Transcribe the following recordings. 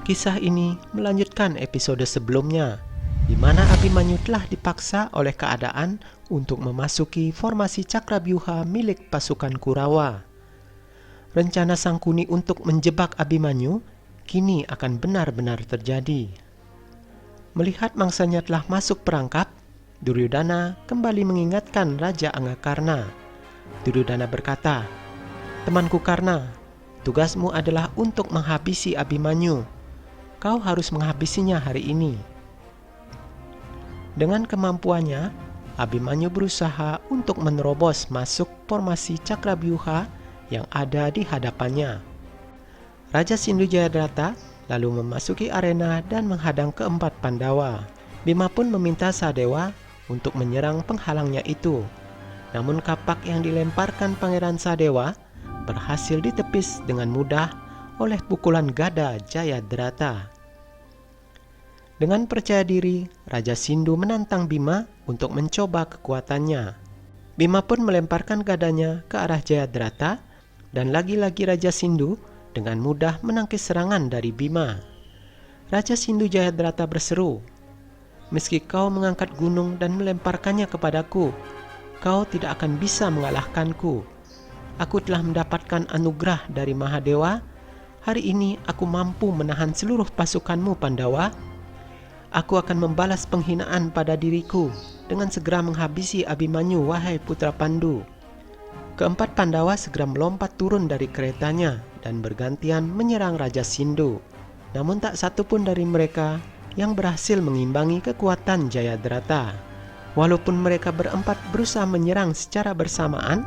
Kisah ini melanjutkan episode sebelumnya, di mana Abimanyu telah dipaksa oleh keadaan untuk memasuki formasi Cakrabyuha milik pasukan Kurawa. Rencana Sangkuni untuk menjebak Abimanyu kini akan benar-benar terjadi. Melihat mangsanya telah masuk perangkap, Duryodhana kembali mengingatkan Raja Anggakarna. Duryodhana berkata, "Temanku Karna, tugasmu adalah untuk menghabisi Abimanyu. Kau harus menghabisinya hari ini." Dengan kemampuannya, Abimanyu berusaha untuk menerobos masuk formasi Cakrabyuha yang ada di hadapannya. Raja Sindhu Jayadrata lalu memasuki arena dan menghadang keempat Pandawa. Bima pun meminta Sadewa untuk menyerang penghalangnya itu. Namun kapak yang dilemparkan Pangeran Sadewa berhasil ditepis dengan mudah oleh pukulan gada Jayadrata. Dengan percaya diri, Raja Sindhu menantang Bima untuk mencoba kekuatannya. Bima pun melemparkan gadanya ke arah Jayadrata, dan lagi-lagi Raja Sindhu dengan mudah menangkis serangan dari Bima. Raja Sindhu Jayadrata berseru, "Meski kau mengangkat gunung dan melemparkannya kepadaku, kau tidak akan bisa mengalahkanku. Aku telah mendapatkan anugerah dari Mahadewa. Hari ini aku mampu menahan seluruh pasukanmu Pandawa. Aku akan membalas penghinaan pada diriku dengan segera menghabisi Abimanyu, wahai putra Pandu." Keempat Pandawa segera melompat turun dari keretanya dan bergantian menyerang Raja Sindhu. Namun tak satu pun dari mereka yang berhasil mengimbangi kekuatan Jayadrata. Walaupun mereka berempat berusaha menyerang secara bersamaan,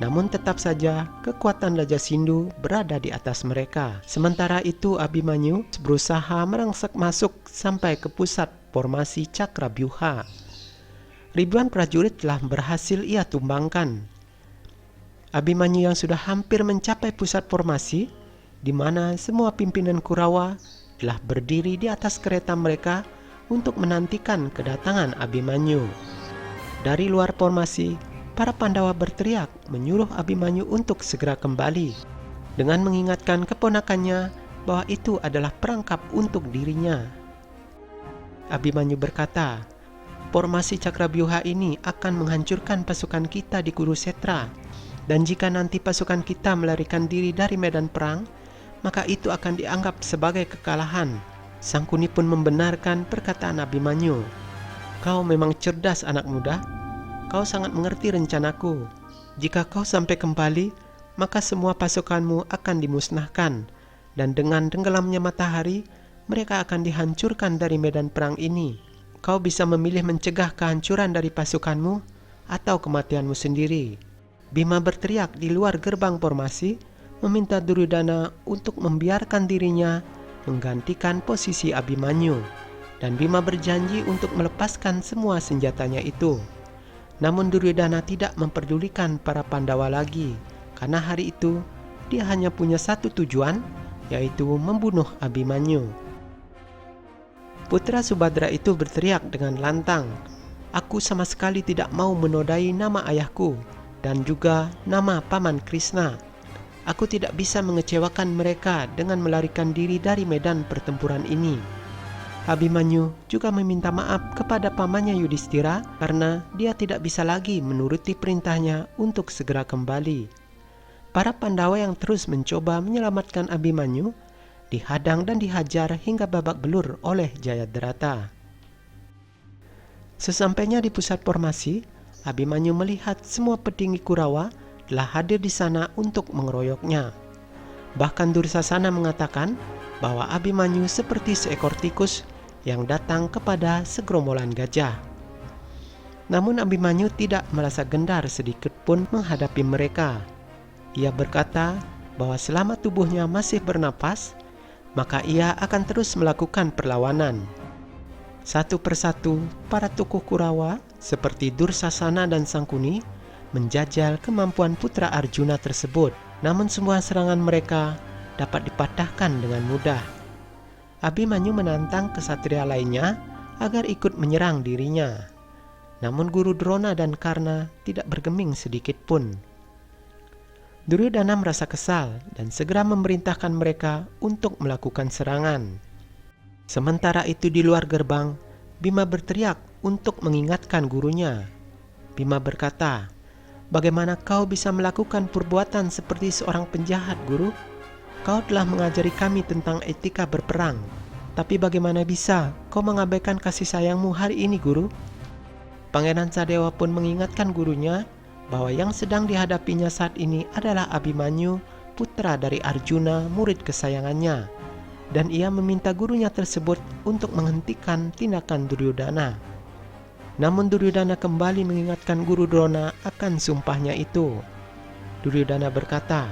namun tetap saja kekuatan Raja Sindhu berada di atas mereka. Sementara itu Abimanyu berusaha merangsek masuk sampai ke pusat formasi Cakrabyuha. Ribuan prajurit telah berhasil ia tumbangkan. Abimanyu yang sudah hampir mencapai pusat formasi, di mana semua pimpinan Kurawa telah berdiri di atas kereta mereka untuk menantikan kedatangan Abimanyu. Dari luar formasi, para Pandawa berteriak menyuruh Abimanyu untuk segera kembali, dengan mengingatkan keponakannya bahwa itu adalah perangkap untuk dirinya. Abimanyu berkata, "Formasi Cakrabyuha ini akan menghancurkan pasukan kita di Kurusetra, dan jika nanti pasukan kita melarikan diri dari medan perang, maka itu akan dianggap sebagai kekalahan." Sangkuni pun membenarkan perkataan Abimanyu. "Kau memang cerdas anak muda. Kau sangat mengerti rencanaku. Jika kau sampai kembali, maka semua pasukanmu akan dimusnahkan, dan dengan tenggelamnya matahari, mereka akan dihancurkan dari medan perang ini. Kau bisa memilih mencegah kehancuran dari pasukanmu atau kematianmu sendiri." Bima berteriak di luar gerbang formasi, meminta Duryodhana untuk membiarkan dirinya menggantikan posisi Abimanyu, dan Bima berjanji untuk melepaskan semua senjatanya itu. Namun Duryodhana tidak memperdulikan para Pandawa lagi, karena hari itu dia hanya punya satu tujuan, yaitu membunuh Abimanyu. Putra Subadra itu berteriak dengan lantang, "Aku sama sekali tidak mau menodai nama ayahku dan juga nama Paman Krishna. Aku tidak bisa mengecewakan mereka dengan melarikan diri dari medan pertempuran ini." Abimanyu juga meminta maaf kepada pamannya Yudhistira karena dia tidak bisa lagi menuruti perintahnya untuk segera kembali. Para Pandawa yang terus mencoba menyelamatkan Abimanyu dihadang dan dihajar hingga babak belur oleh Jayadrata. Sesampainya di pusat formasi, Abimanyu melihat semua petinggi Kurawa telah hadir di sana untuk mengeroyoknya. Bahkan Dursasana mengatakan bahwa Abimanyu seperti seekor tikus yang datang kepada segerombolan gajah. Namun Abimanyu tidak merasa gendar sedikit pun menghadapi mereka. Ia berkata bahwa selama tubuhnya masih bernapas, maka ia akan terus melakukan perlawanan. Satu persatu, para tokoh Kurawa seperti Dursasana dan Sangkuni menjajal kemampuan putra Arjuna tersebut. Namun semua serangan mereka dapat dipatahkan dengan mudah. Abimanyu menantang kesatria lainnya agar ikut menyerang dirinya. Namun Guru Drona dan Karna tidak bergeming sedikit pun. Duryodhana merasa kesal dan segera memerintahkan mereka untuk melakukan serangan. Sementara itu di luar gerbang, Bima berteriak untuk mengingatkan gurunya. Bima berkata, "Bagaimana kau bisa melakukan perbuatan seperti seorang penjahat, guru? Kau telah mengajari kami tentang etika berperang. Tapi bagaimana bisa kau mengabaikan kasih sayangmu hari ini, guru?" Pangeran Sadewa pun mengingatkan gurunya bahwa yang sedang dihadapinya saat ini adalah Abhimanyu, putra dari Arjuna, murid kesayangannya. Dan ia meminta gurunya tersebut untuk menghentikan tindakan Duryodhana. Namun Duryodhana kembali mengingatkan Guru Drona akan sumpahnya itu. Duryodhana berkata,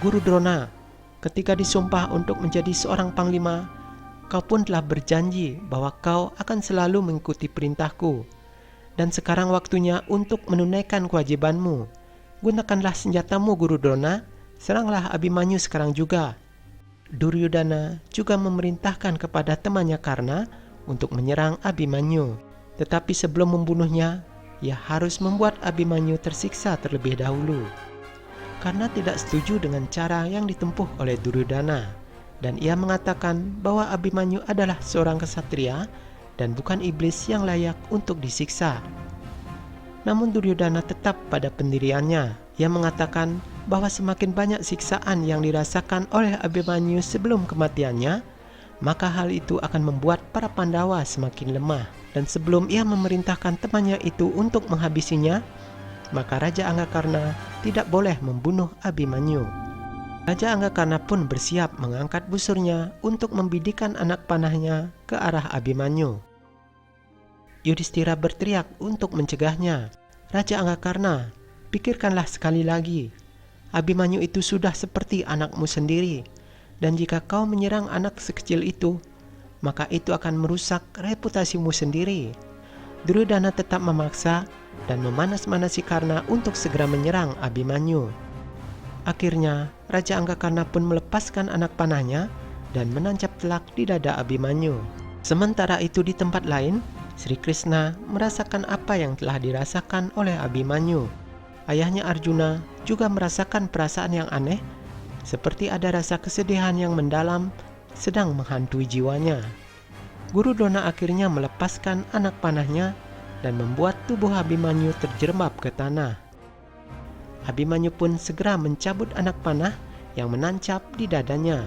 "Guru Drona, ketika disumpah untuk menjadi seorang panglima, kau pun telah berjanji bahwa kau akan selalu mengikuti perintahku. Dan sekarang waktunya untuk menunaikan kewajibanmu. Gunakanlah senjatamu, Guru Drona. Seranglah Abhimanyu sekarang juga." Duryodhana juga memerintahkan kepada temannya Karna untuk menyerang Abhimanyu. Tetapi sebelum membunuhnya, ia harus membuat Abhimanyu tersiksa terlebih dahulu. Karna tidak setuju dengan cara yang ditempuh oleh Duryodhana, dan ia mengatakan bahwa Abhimanyu adalah seorang ksatria dan bukan iblis yang layak untuk disiksa. Namun Duryodhana tetap pada pendiriannya. Ia mengatakan bahwa semakin banyak siksaan yang dirasakan oleh Abhimanyu sebelum kematiannya, maka hal itu akan membuat para Pandawa semakin lemah. Dan sebelum ia memerintahkan temannya itu untuk menghabisinya, maka Raja Anggakarna tidak boleh membunuh Abhimanyu. Raja Anggakarna pun bersiap mengangkat busurnya untuk membidikan anak panahnya ke arah Abhimanyu. Yudhistira berteriak untuk mencegahnya. "Raja Anggakarna, pikirkanlah sekali lagi. Abhimanyu itu sudah seperti anakmu sendiri, dan jika kau menyerang anak sekecil itu, maka itu akan merusak reputasimu sendiri." Duryodhana tetap memaksa dan memanas-manasi Karna untuk segera menyerang Abhimanyu. Akhirnya, Raja Anggakarna pun melepaskan anak panahnya dan menancap telak di dada Abhimanyu. Sementara itu di tempat lain, Sri Krishna merasakan apa yang telah dirasakan oleh Abhimanyu. Ayahnya Arjuna juga merasakan perasaan yang aneh, seperti ada rasa kesedihan yang mendalam sedang menghantui jiwanya. Guru Drona akhirnya melepaskan anak panahnya dan membuat tubuh Abhimanyu terjerembab ke tanah. Abhimanyu pun segera mencabut anak panah yang menancap di dadanya.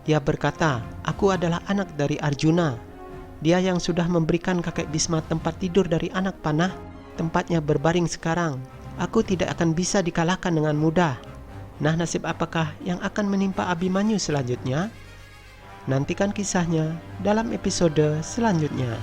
Ia berkata, "Aku adalah anak dari Arjuna. Dia yang sudah memberikan kakek Bhisma tempat tidur dari anak panah, tempatnya berbaring sekarang. Aku tidak akan bisa dikalahkan dengan mudah. Nah, nasib apakah yang akan menimpa Abhimanyu selanjutnya? Nantikan kisahnya dalam episode selanjutnya."